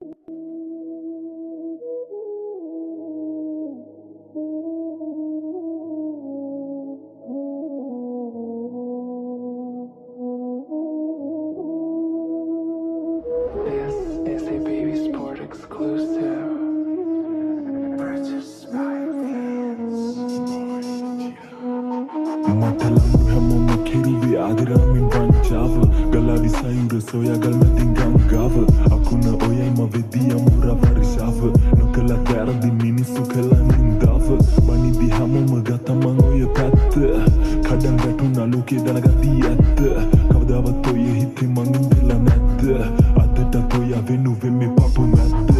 This is a Baby Sport exclusive. Purchased by මටලම් හැමෝම කෙරුවේ ආදරමින් වංචාව ගලාවි සයුර සොයාගල් මැදින් ගංගාව අකුණ ඔයයිම වෙදී අමුර වර්ෂාව නොකළ වැරදි මිනිස්සු කළ නින්දාව මනිදි හැමෝම ගතමං ඔය පැත්ත කඩන් වැටුණා ලෝකේ දැනගදී ඇත්ත කවදාවත් ඔය හිතේ මං ඉඳලා නැද්ද අදටත් ඔය වෙනුවෙන් මේ පපු නැද්ද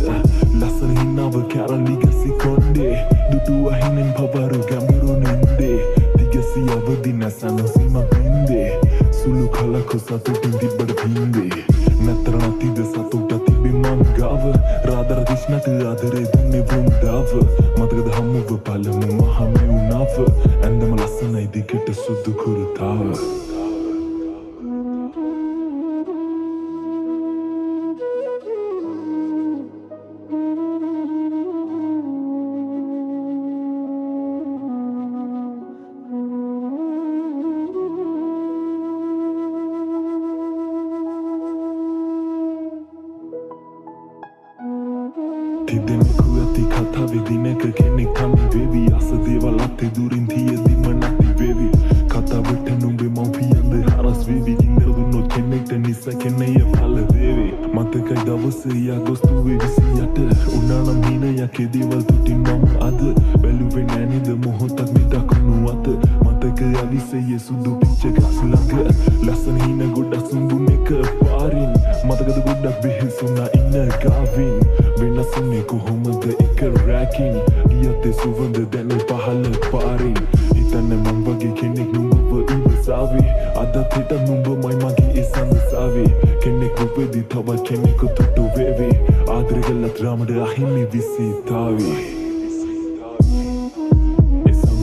ලස්සන හිනාව කැරලිගසි කොණ්ඩේ දුටු අහිනෙන් පවරු ගැඹුරු නින්දේ දිගසි අවදි නැසන සීම බින්දේ සුළු කලකො සතුටින් තිබ්බට පින්දේ නැතර නැතිද සතුට තිබි මං ගාව රාදර දිශ්නට ආදරේ දුන්නේ වෘන්දාව මතකද හමුව පළමු මහමෙවුනාව ඇන්දම ලස්සනයි දිගට සුදු කුරුතාව තිදෙනෙකු ඇති කතාවේ දිනක කෙනෙක් කමි වේවි අස දේවල් අතේ දුරින් තියදිම නැති වේවි කතාවට නුඹේ මව්පියන්ද හරස් වේවි ගින්දර දුන්නොත් කෙනෙක්ට නිසා කෙනෙය පල වේවි මතකයි දවසේ අගෝස්තුවේ 28 උනානම් හිනයක් ඒ දේවල් තුටින් මම අද බැලුවේ නෑනේද මොහොතක් මේ දකුණු අත මතක අවිසේ සුදු පිච්චක ළඟ ලස්සන හින ගොඩක් සුඹුන එක පාරින් මතකද ගොඩක් බෙහෙසුනා ඉන්න ගාවින් වෙනසුනේ කොහොමද එක රැකින් ගියතේ සුවඳ දැන පහළ පාරින් හිතන්න මං වගේ කෙනෙක් නුඹව ඉවසාවේ අදත් හිට නුඹමයි මගේ ඉසංසාවේ කෙනෙක් රුපෙදි තව කෙනෙකු තුටු වේවේ ආදර කළත් රාමඩ අහිමි විසිතාවේ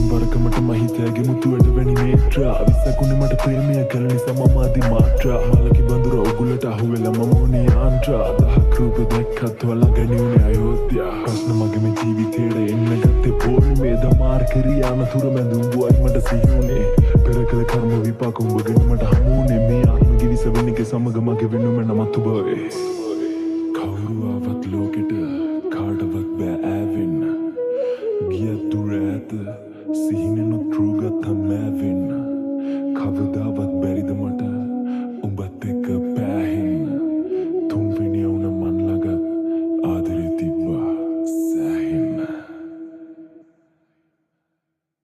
වරකමට මහිතයාගේ මුතුවට වැනි නේත්‍රා විසකුණ මට ප්‍රේමය කළ නිසා මම අදි මාත්‍රා මලකි බඳුර ඔගුලට අහුවෙලා මම ඕනේ ආන්ත්‍රා දහක් රූප දැක්කත් වලා ගැනිවුනේ අයෝධ්‍යා ප්‍රශ්න මගේම ජීවිතේට එන්න ගත්තේ පොලිමේ දමාර් කරී අනතුර මැදුම් වුවයි මට සිහිවුනේ පෙර කළ කර්ම විපාක උඹගෙන මට හමුුනේ මේ ආත්ම ගිවිස වෙනක සමග මගේ වෙනුම නමතු බවේ කවුරු ආවත් ලෝකෙට